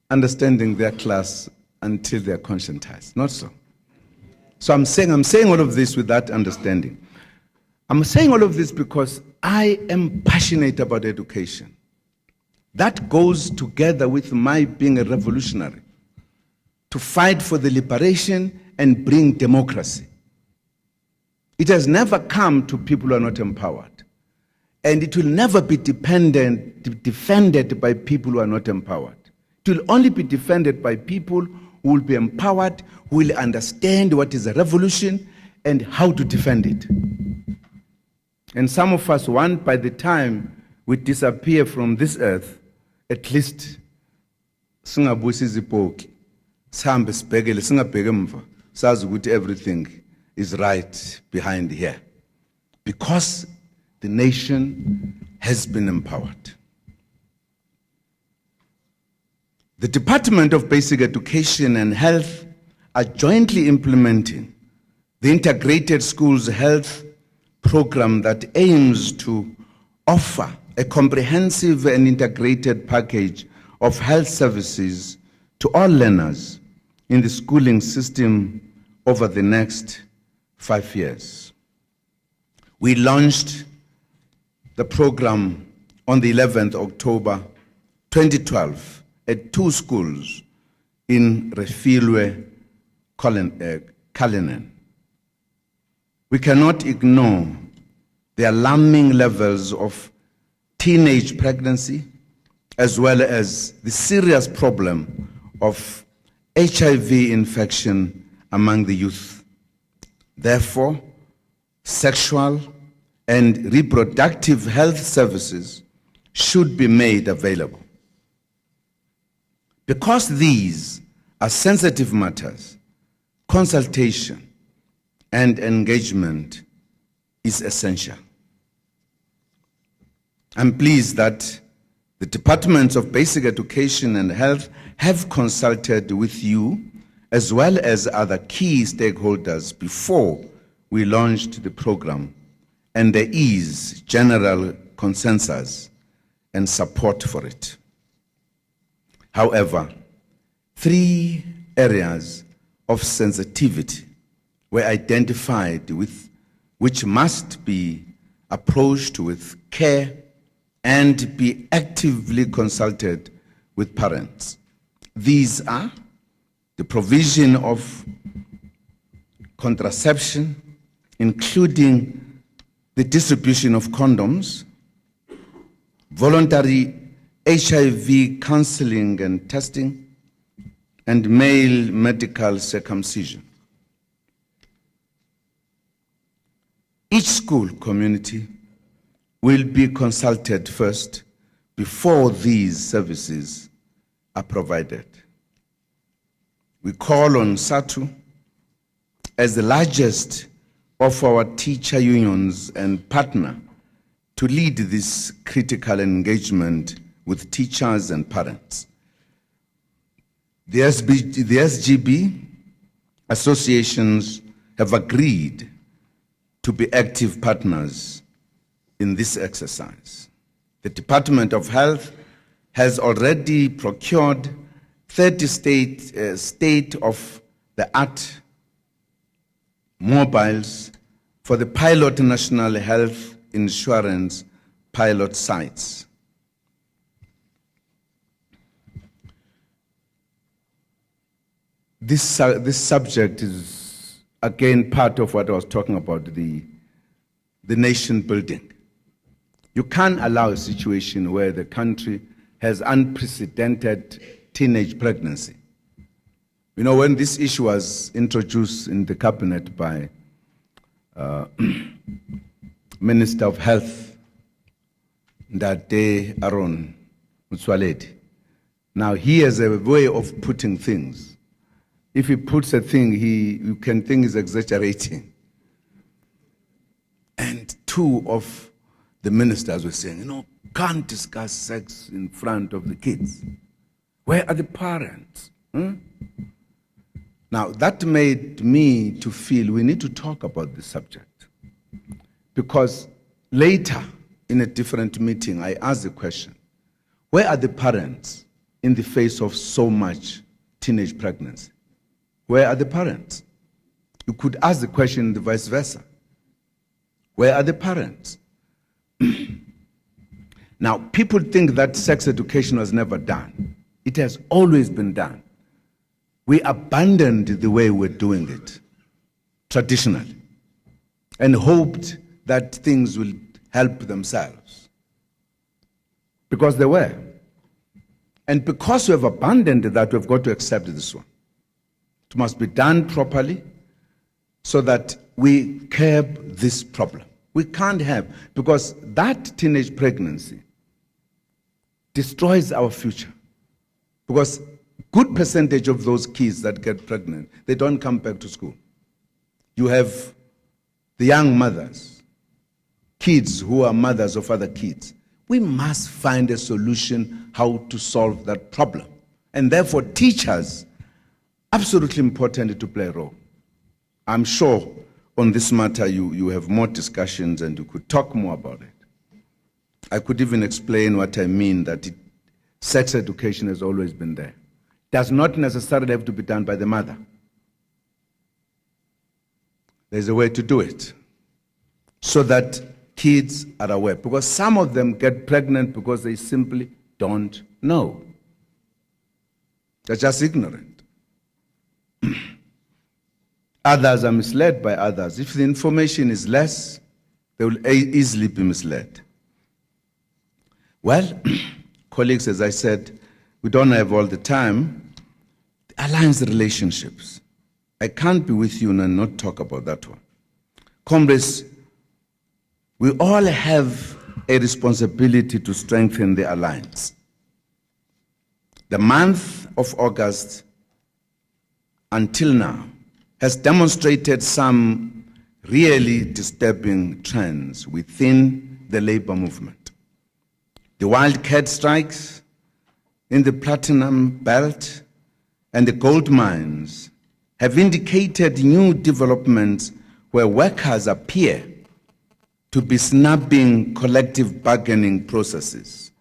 A: understanding their class until they are conscientized. Not so. So I'm saying all of this with that understanding. I'm saying all of this because I am passionate about education. That goes together with my being a revolutionary, to fight for the liberation and bring democracy. It has never come to people who are not empowered. And it will never be defended by people who are not empowered. It will only be defended by people who will be empowered, who will understand what is a revolution and how to defend it. And some of us want, by the time we disappear from this earth, at least singabusi izipoki, sihambe sibhekele, singabheke emva, sazi ukuthi everything is right behind here. Because the nation has been empowered. The Department of Basic Education and Health are jointly implementing the Integrated Schools Health Program that aims to offer a comprehensive and integrated package of health services to all learners in the schooling system over the next 5 years. We launched the program on the 11th October 2012 at 2 schools in Refilwe, Cullinan. We cannot ignore the alarming levels of teenage pregnancy, as well as the serious problem of HIV infection among the youth. Therefore, sexual and reproductive health services should be made available. Because these are sensitive matters, consultation and engagement is essential. I'm pleased that the Departments of Basic Education and Health have consulted with you as well as other key stakeholders before we launched the program, and there is general consensus and support for it. However, 3 areas of sensitivity were identified which must be approached with care and be actively consulted with parents. These are the provision of contraception, including the distribution of condoms, voluntary HIV counseling and testing, and male medical circumcision. Each school community will be consulted first before these services are provided. We call on SADTU as the largest of our teacher unions and partner to lead this critical engagement with teachers and parents. The SGB associations have agreed to be active partners in this exercise. The Department of Health has already procured 30 state-of-the-art mobiles for the pilot national health insurance pilot sites. This subject is, again, part of what I was talking about, the nation building. You can't allow a situation where the country has unprecedented teenage pregnancy. You know, when this issue was introduced in the cabinet by Minister of Health, Ndate Aaron Motsoaledi, now he has a way of putting things. If he puts a thing, you can think he's exaggerating. And 2 of the ministers were saying, you know, can't discuss sex in front of the kids. Where are the parents? Now, that made me to feel we need to talk about this subject. Because later, in a different meeting, I asked the question, where are the parents in the face of so much teenage pregnancy? Where are the parents? You could ask the question the vice versa. Where are the parents? Now, people think that sex education was never done. It has always been done. We abandoned the way we're doing it, traditionally, and hoped that things will help themselves. Because they were. And because we have abandoned that, we've got to accept this one. It must be done properly so that we curb this problem. We can't have, because that teenage pregnancy destroys our future. Because good percentage of those kids that get pregnant, they don't come back to school. You have the young mothers, kids who are mothers of other kids. We must find a solution how to solve that problem. And therefore, teachers, absolutely important to play a role. I'm sure on this matter you have more discussions and you could talk more about it. I could even explain what I mean, that sex education has always been there. Does not necessarily have to be done by the mother. There's a way to do it so that kids are aware, because some of them get pregnant because they simply don't know. They're just ignorant. Others are misled by others. If the information is less, they will easily be misled. Well, colleagues, as I said, we don't have all the time. Alliance relationships. I can't be with you and not talk about that one. Comrades, we all have a responsibility to strengthen the alliance. The month of August until now has demonstrated some really disturbing trends within the labor movement. The wildcat strikes in the platinum belt and the gold mines have indicated new developments where workers appear to be snapping collective bargaining processes.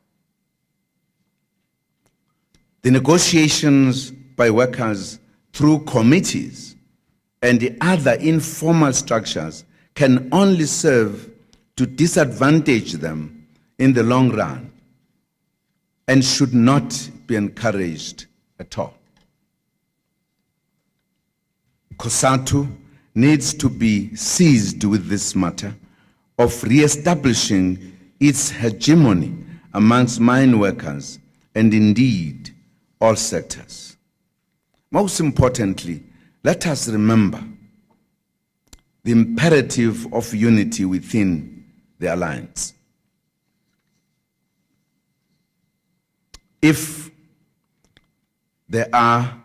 A: The negotiations by workers through committees and the other informal structures can only serve to disadvantage them in the long run and should not be encouraged at all. SADTU needs to be seized with this matter of re-establishing its hegemony amongst mine workers and indeed all sectors. Most importantly, let us remember the imperative of unity within the alliance. If there are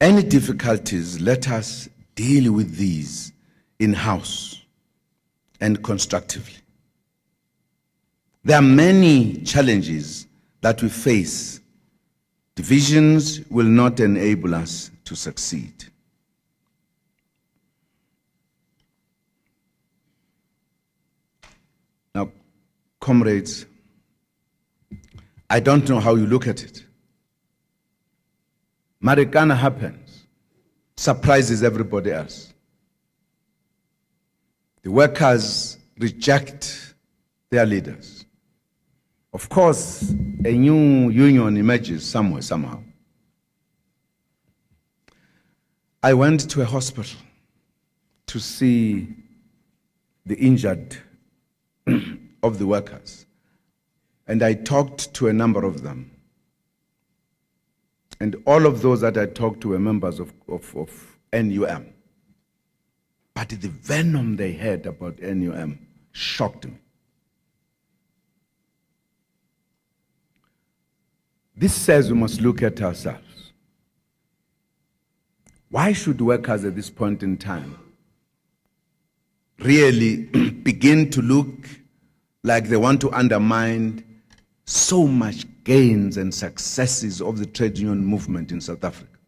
A: any difficulties, let us deal with these in-house and constructively. There are many challenges that we face. Divisions will not enable us to succeed. Now, comrades, I don't know how you look at it. Marikana happens, surprises everybody else. The workers reject their leaders. Of course, a new union emerges somewhere, somehow. I went to a hospital to see the injured of the workers, and I talked to a number of them. And all of those that I talked to were members of NUM. But the venom they had about NUM shocked me. This says we must look at ourselves. Why should workers at this point in time really begin to look like they want to undermine so much gains and successes of the trade union movement in South Africa,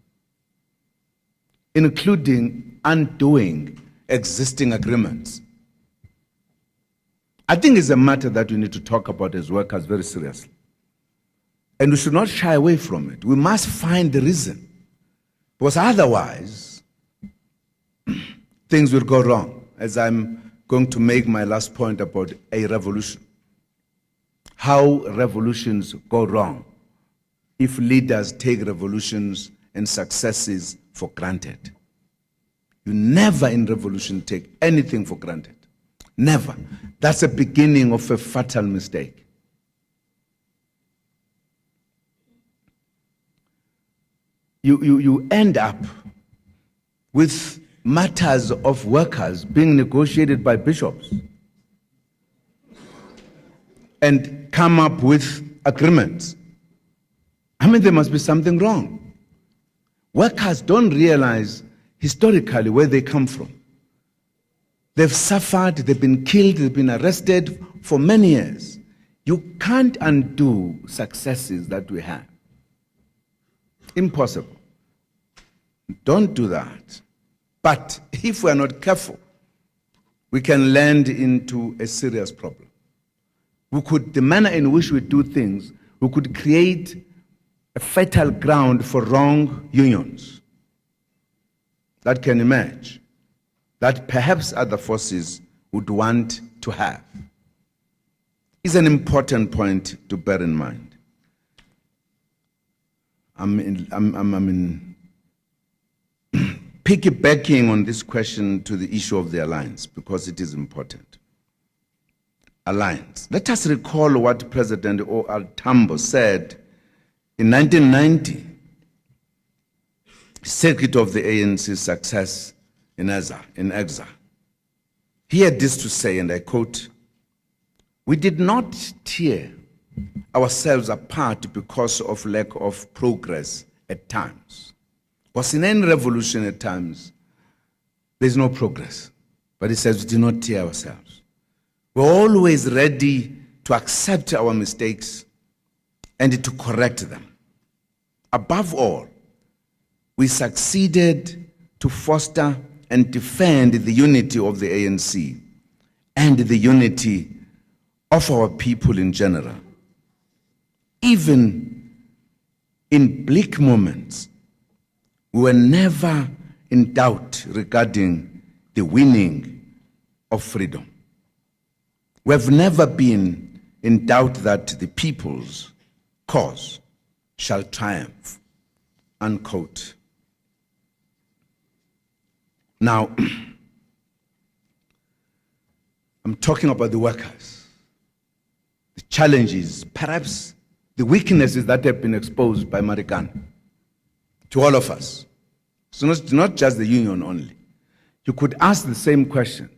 A: including undoing existing agreements? I think it's a matter that we need to talk about as workers very seriously. And we should not shy away from it. We must find the reason, because otherwise things will go wrong, as I'm going to make my last point about a revolution. How revolutions go wrong if leaders take revolutions and successes for granted. You never in revolution take anything for granted. Never. That's the beginning of a fatal mistake. You end up with matters of workers being negotiated by bishops and come up with agreements. I mean, there must be something wrong. Workers don't realize historically where they come from. They've suffered, they've been killed, they've been arrested for many years. You can't undo successes that we have. Impossible. Don't do that. But if we are not careful, we can land into a serious problem. The manner in which we do things we could create a fertile ground for wrong unions that can emerge, that perhaps other forces would want to have. It's an important point to bear in mind. I'm piggybacking on this question to the issue of the alliance because it is important. Alliance. Let us recall what President O.R. Tambo said in 1990, circuit of the ANC's success in Exar. He had this to say, and I quote, "We did not tear ourselves apart because of lack of progress at times. Because in any revolution at times, there's no progress. But he says we did not tear ourselves. We're always ready to accept our mistakes and to correct them. Above all, we succeeded to foster and defend the unity of the ANC and the unity of our people in general. Even in bleak moments, we were never in doubt regarding the winning of freedom. We have never been in doubt that the people's cause shall triumph," unquote. Now, I'm talking about the workers, the challenges, perhaps the weaknesses that have been exposed by Marikana to all of us. So it's not just the union only. You could ask the same question.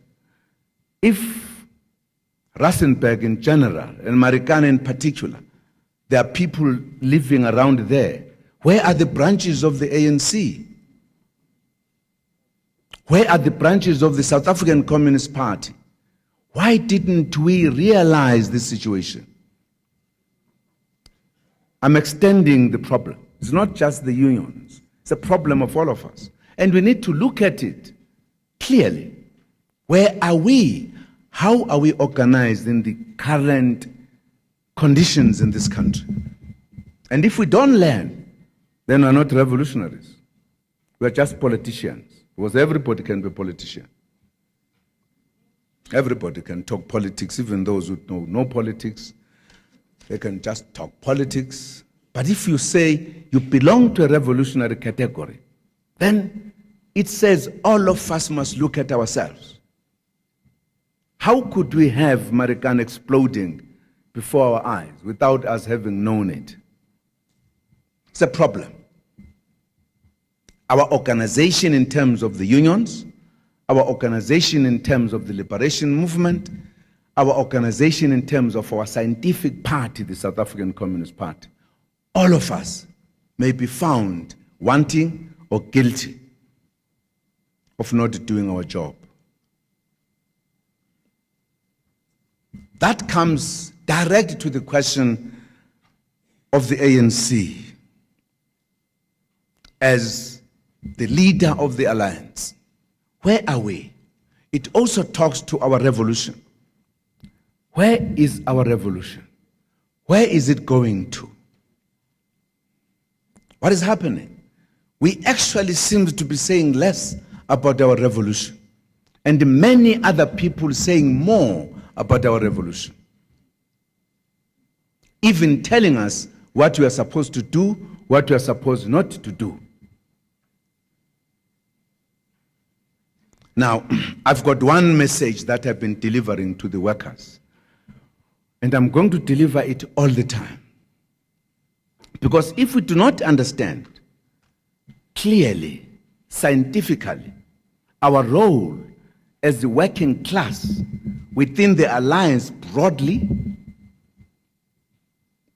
A: If Rustenburg in general and Marikana in particular, there are people living around there, where are the branches of the ANC? Where are the branches of the South African Communist Party? Why didn't we realize this situation? I'm extending the problem. It's not just the unions. It's a problem of all of us. And we need to look at it clearly. Where are we? How are we organized in the current conditions in this country? And if we don't learn, then we're not revolutionaries. We're just politicians. Because everybody can be a politician. Everybody can talk politics, even those who know no politics. They can just talk politics. But if you say you belong to a revolutionary category, then it says all of us must look at ourselves. How could we have Marikana exploding before our eyes without us having known it? It's a problem. Our organization in terms of the unions, our organization in terms of the liberation movement, our organization in terms of our scientific party, the South African Communist Party, all of us may be found wanting or guilty of not doing our job. That comes direct to the question of the ANC as the leader of the alliance. Where are we? It also talks to our revolution. Where is our revolution? Where is it going to? What is happening? We actually seem to be saying less about our revolution, and many other people saying more about our revolution. Even telling us what we are supposed to do, what we are supposed not to do. Now, I've got one message that I've been delivering to the workers, and I'm going to deliver it all the time. Because if we do not understand clearly, scientifically, our role as the working class within the alliance broadly,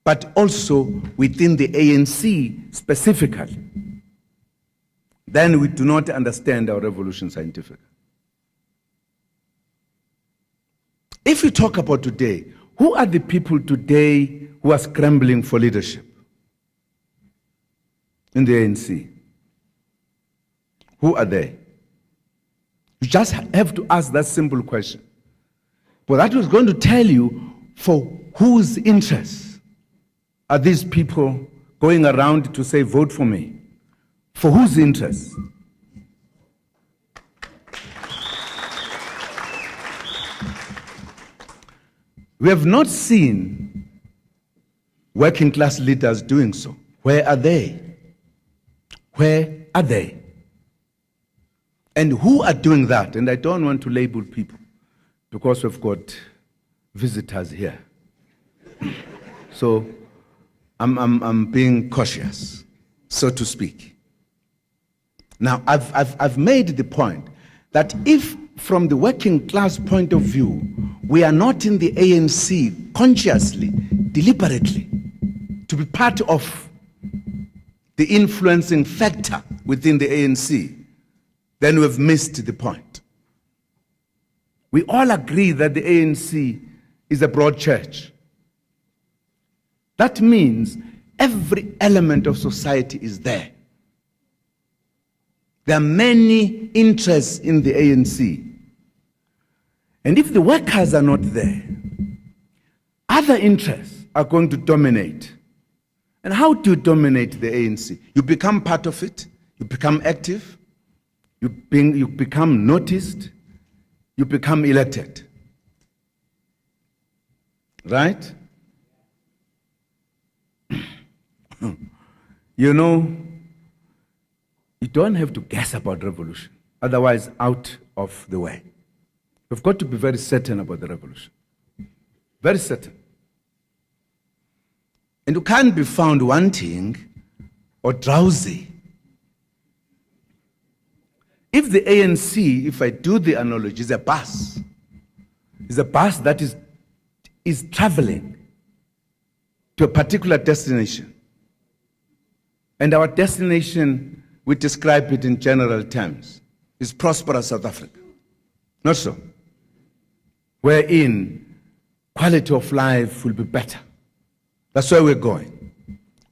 A: but also within the ANC specifically, then we do not understand our revolution scientifically. If you talk about today, who are the people today who are scrambling for leadership in the ANC? Who are they? You just have to ask that simple question. But that was going to tell you for whose interests are these people going around to say, vote for me? For whose interest? We have not seen working class leaders doing so. Where are they? Where are they? And who are doing that? And I don't want to label people because we've got visitors here. So I'm being cautious, so to speak. Now, I've made the point that if from the working class point of view, we are not in the ANC consciously, deliberately, to be part of the influencing factor within the ANC, then we've missed the point. We all agree that the ANC is a broad church. That means every element of society is there. There are many interests in the ANC. And if the workers are not there, other interests are going to dominate. And how do you dominate the ANC? You become part of it, you become active, you become noticed, you become elected. Right? You know, you don't have to guess about revolution, otherwise out of the way. We've got to be very certain about the revolution. Very certain. And you can't be found wanting or drowsy. If the ANC, if I do the analogy, is a bus that is traveling to a particular destination. And our destination, we describe it in general terms, is prosperous South Africa. Not so. Wherein quality of life will be better. That's where we're going.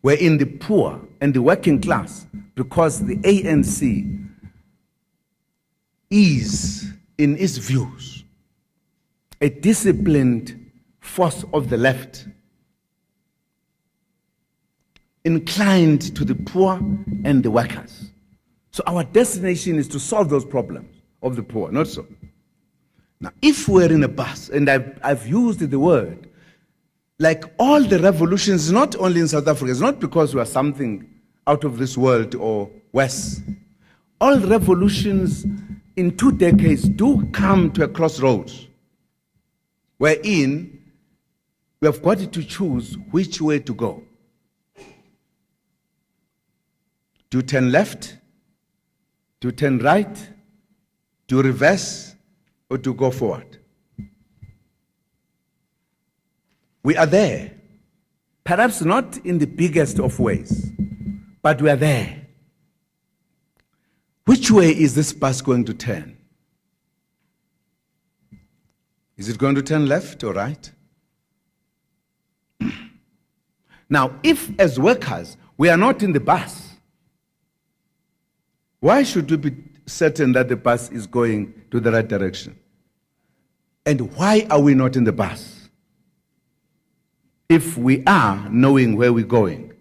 A: We're in the poor and the working class because the ANC is, in its views, a disciplined force of the left, inclined to the poor and the workers. So our destination is to solve those problems of the poor, not so. Now, if we're in a bus, and I've used the word, like all the revolutions, not only in South Africa, it's not because we are something out of this world or West. All revolutions in 2 decades do come to a crossroads, wherein we have got to choose which way to go. Do you turn left? Do you turn right? Do you reverse? Or do you go forward? We are there. Perhaps not in the biggest of ways, but we are there. Which way is this bus going to turn? Is it going to turn left or right? Now, if as workers we are not in the bus, why should we be certain that the bus is going to the right direction? And why are we not in the bus? If we are knowing where we're going.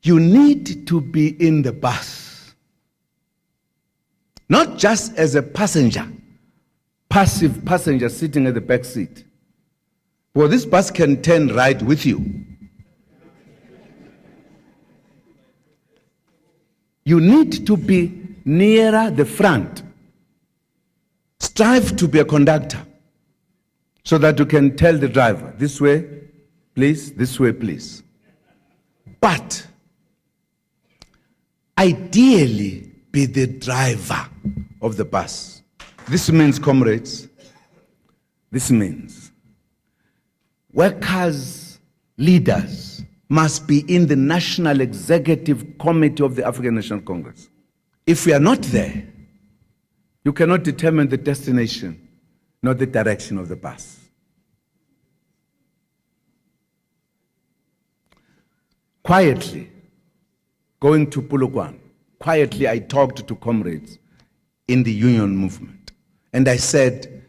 A: You need to be in the bus. Not just as a passenger, passive passenger sitting at the back seat. Well, this bus can turn right with you. You need to be nearer the front. Strive to be a conductor so that you can tell the driver, this way, please, this way, please. But ideally, be the driver of the bus. This means, comrades, this means workers, leaders must be in the National Executive Committee of the African National Congress. If we are not there, you cannot determine the destination, nor the direction of the bus. Quietly, going to Polokwane, quietly I talked to comrades in the union movement. And I said,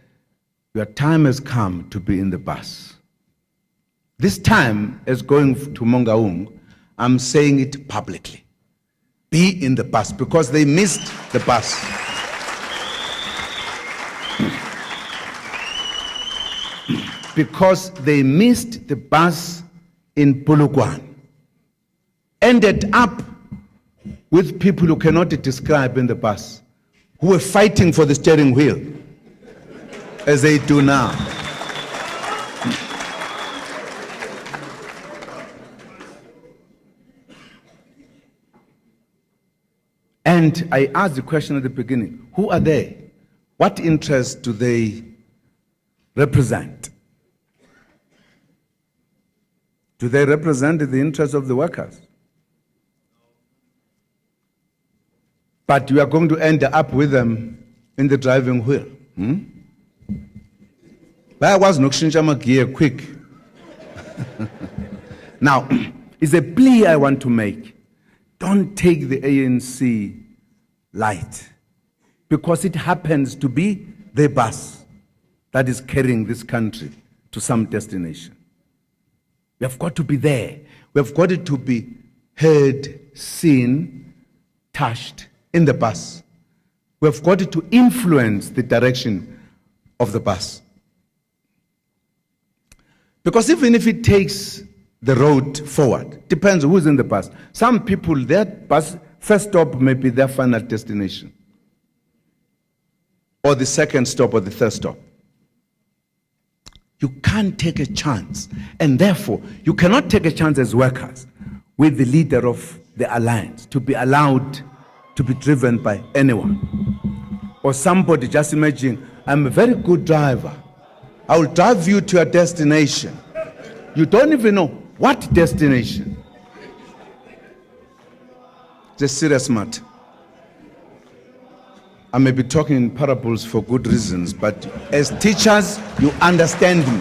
A: your time has come to be in the bus. This time, as going to Mangaung, I'm saying it publicly. Be in the bus, because they missed the bus. Because they missed the bus in Polokwane. Ended up with people who cannot describe in the bus, who were fighting for the steering wheel, as they do now. And I asked the question at the beginning, who are they? What interests do they represent? Do they represent the interests of the workers? But you are going to end up with them in the driving wheel. But I was not gear quick. Now, it's a plea I want to make. Don't take the ANC light, because it happens to be the bus that is carrying this country to some destination. We have got to be there. We have got it to be heard, seen, touched in the bus. We have got it to influence the direction of the bus. Because even if it takes the road forward, depends who's in the bus. Some people, their bus first stop may be their final destination, or the second stop or the third stop. You can't take a chance, and therefore you cannot take a chance as workers with the leader of the alliance to be allowed to be driven by anyone. Or somebody, just imagine, I'm a very good driver, I will drive you to your destination. You don't even know what destination. It's a serious matter. I may be talking in parables for good reasons, but as teachers, you understand me.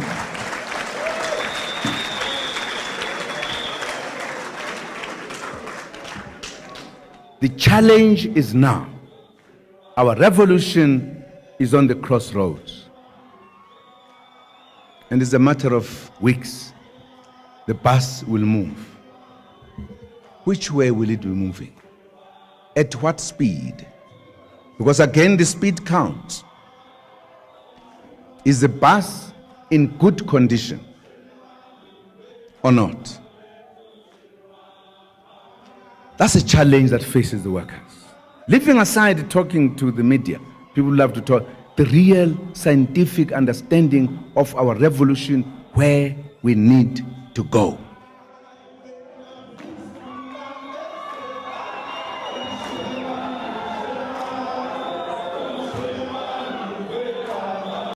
A: The challenge is now. Our revolution is on the crossroads. And it's a matter of weeks. The bus will move. Which way will it be moving? At what speed? Because again, the speed counts. Is the bus in good condition or not? That's a challenge that faces the workers. Leaving aside talking to the media, people love to talk, the real scientific understanding of our revolution, where we need to go.